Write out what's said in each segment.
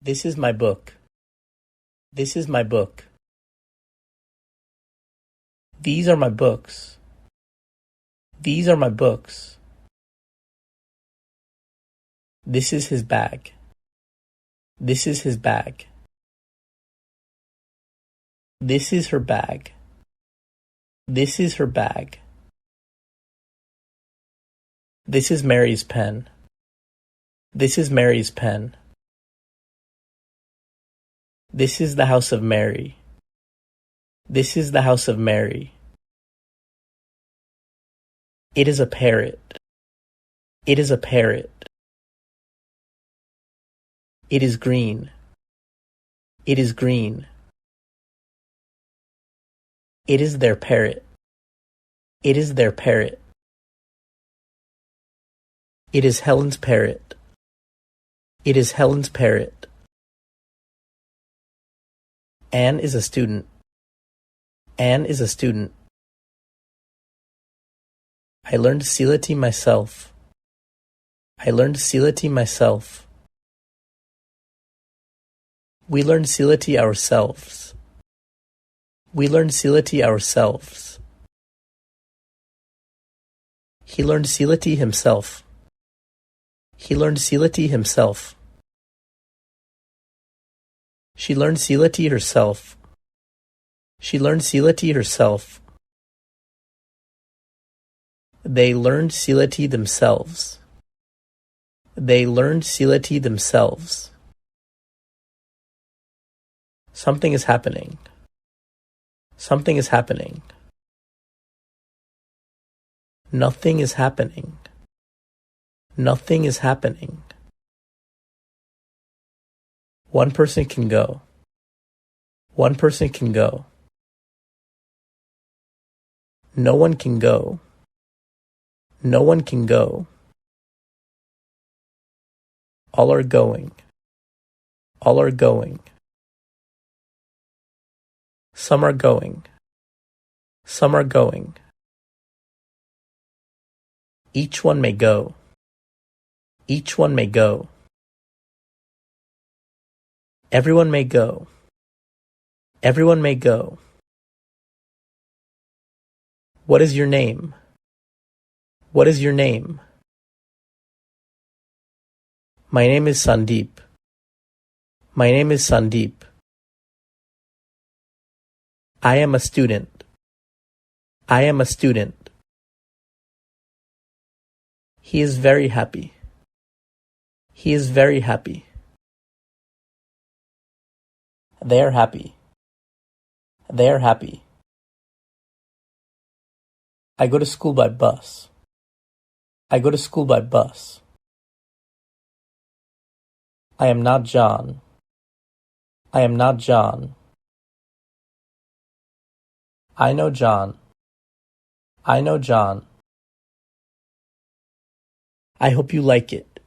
This is my book. This is my book. These are my books. These are my books. This is his bag. This is his bag. This is her bag. This is her bag. This is Mary's pen. This is Mary's pen. This is the house of Mary. This is the house of Mary. It is a parrot. It is a parrot. It is green. It is green. It is their parrot. It is their parrot. It is Helen's parrot. It is Helen's parrot. Anne is a student. Anne is a student. I learned sirriitti myself. I learned sirriitti myself. We learned sirriitti ourselves. We learned sirriitti ourselves. He learned sirriitti himself. He learned sirriitti himself. She learned sirriitti herself. She learned sirriitti herself. They learned sirriitti themselves. They learned sirriitti themselves. Something is happening. Something is happening. Nothing is happening. Nothing is happening. One person can go. One person can go. No one can go. No one can go. All are going. All are going. Some are going. Some are going. Each one may go. Each one may go. Everyone may go. Everyone may go. What is your name? What is your name? My name is Sandeep. My name is Sandeep. I am a student. I am a student. He is very happy. He is very happy. They are happy. They are happy. I go to school by bus. I go to school by bus. I am not John. I am not John. I know John. I know John. I hope you like it.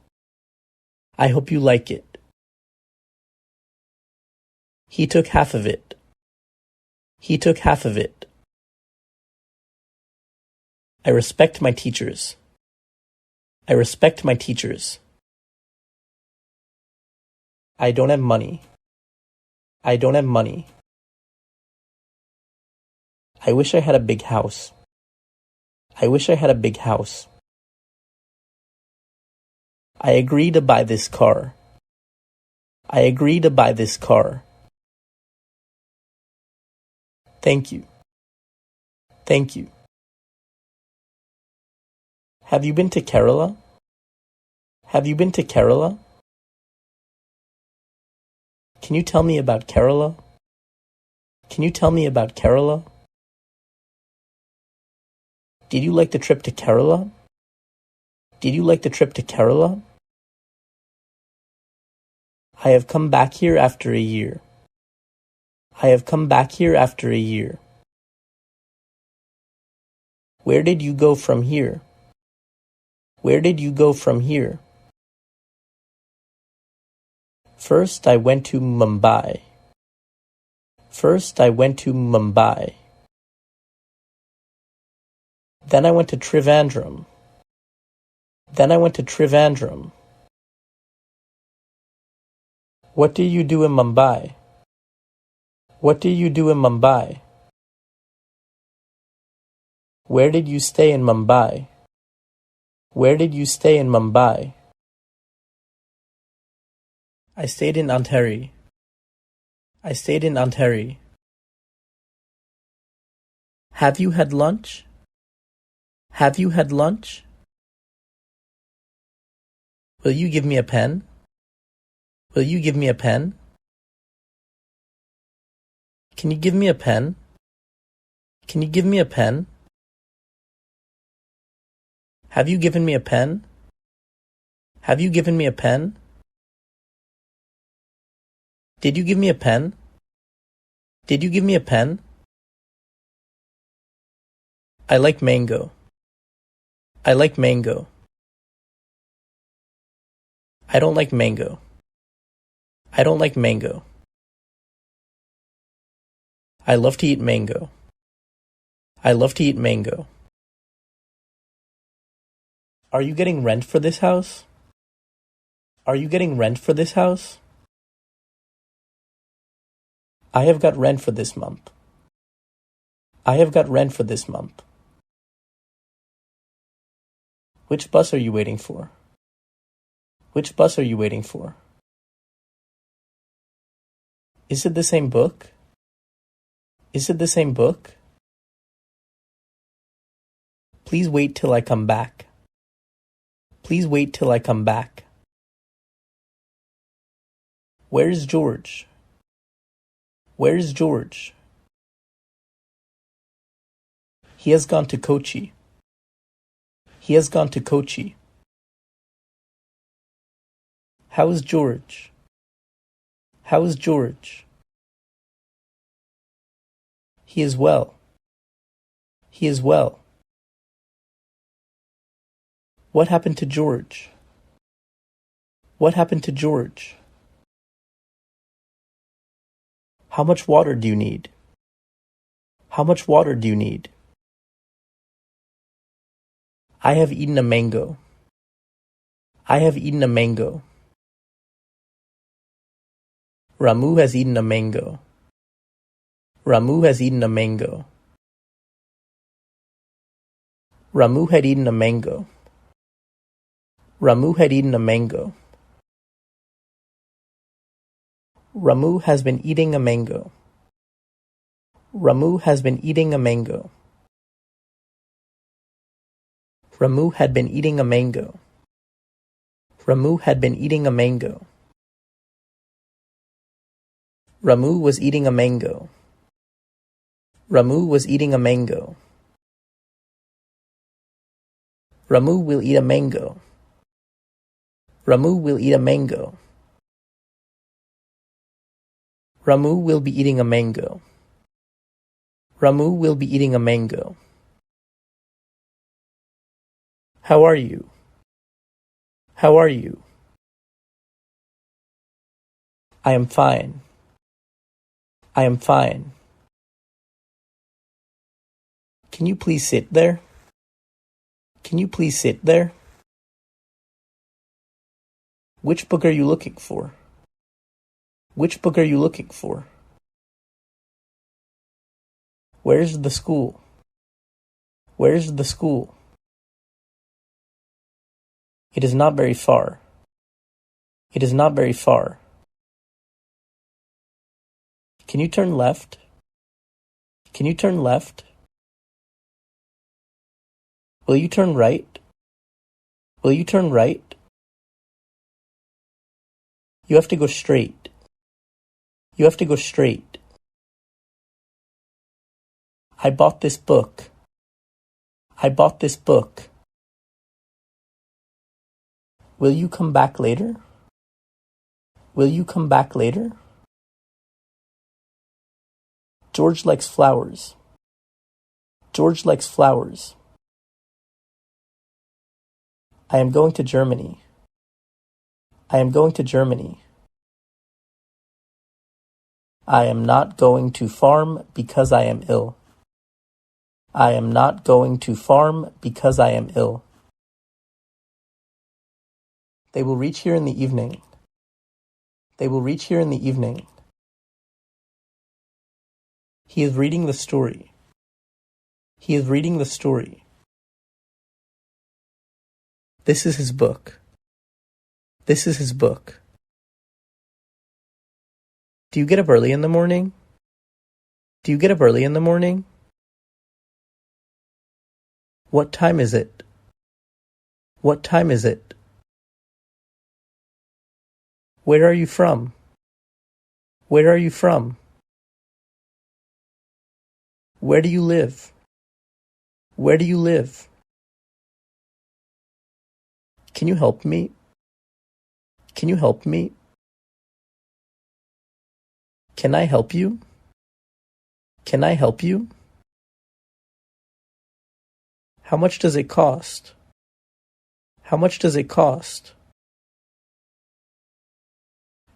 I hope you like it. He took half of it. He took half of it. I respect my teachers. I respect my teachers. I don't have money. I don't have money. I wish I had a big house. I wish I had a big house. I agree to buy this car. I agree to buy this car. Thank you. Thank you. Have you been to Kerala? Have you been to Kerala? Can you tell me about Kerala? Can you tell me about Kerala? Did you like the trip to Kerala? Did you like the trip to Kerala? I have come back here after a year. I have come back here after a year. Where did you go from here? Where did you go from here? First I went to Mumbai. First I went to Mumbai. Then I went to Trivandrum. Then I went to Trivandrum. What do you do in Mumbai? What do you do in Mumbai? Where did you stay in Mumbai? Where did you stay in Mumbai? I stayed in Ontario. I stayed in Ontario. Have you had lunch? Have you had lunch? Will you give me a pen? Will you give me a pen? Can you give me a pen? Can you give me a pen? Have you given me a pen? Have you given me a pen? Did you give me a pen? Did you give me a pen? I like mango. I like mango. I don't like mango. I don't like mango. I love to eat mango. I love to eat mango. Are you getting rent for this house? Are you getting rent for this house? I have got rent for this month. I have got rent for this month. Which bus are you waiting for? Which bus are you waiting for? Is it the same book? Is it the same book? Please wait till I come back. Please wait till I come back. Where is George? Where is George? He has gone to Kochi. He has gone to Kochi. How is George? How is George? He is well. He is well. What happened to George? What happened to George? How much water do you need? How much water do you need? I have eaten a mango. I have eaten a mango. Ramu has eaten a mango. Ramu has eaten a mango. Ramu had eaten a mango. Ramu had eaten a mango. Ramu has been eating a mango. Ramu has been eating a mango. Ramu had been eating a mango. Ramu had been eating a mango. Ramu was eating a mango. Ramu was eating a mango. Ramu will eat a mango. Ramu will eat a mango. Ramu will be eating a mango. Ramu will be eating a mango. How are you? How are you? I am fine. I am fine. Can you please sit there? Can you please sit there? Which book are you looking for? Which book are you looking for? Where's the school? Where's the school? It is not very far. It is not very far. Can you turn left? Can you turn left? Will you turn right? Will you turn right? You have to go straight. You have to go straight. I bought this book. I bought this book. Will you come back later? Will you come back later? George likes flowers. George likes flowers. I am going to Germany. I am going to Germany. I am not going to farm because I am ill. I am not going to farm because I am ill. They will reach here in the evening. They will reach here in the evening. He is reading the story. He is reading the story. This is his book. This is his book. Do you get up early in the morning? Do you get up early in the morning? What time is it? What time is it? Where are you from? Where are you from? Where do you live? Where do you live? Can you help me? Can you help me? Can I help you? Can I help you? How much does it cost? How much does it cost?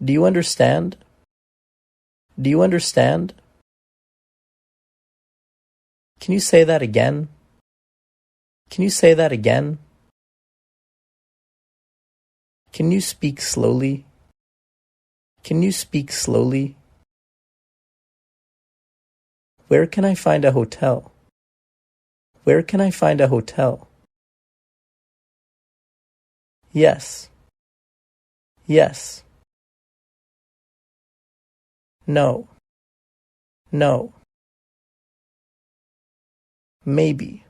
Do you understand? Do you understand? Can you say that again? Can you say that again? Can you speak slowly? Can you speak slowly? Where can I find a hotel? Where can I find a hotel? Yes. Yes. No. No. Maybe.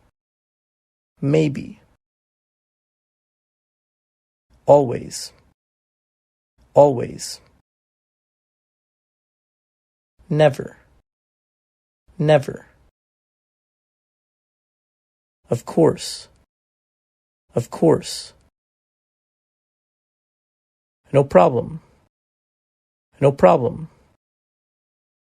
Maybe. Always. Always. Never. Never. Of course. Of course. No problem. No problem.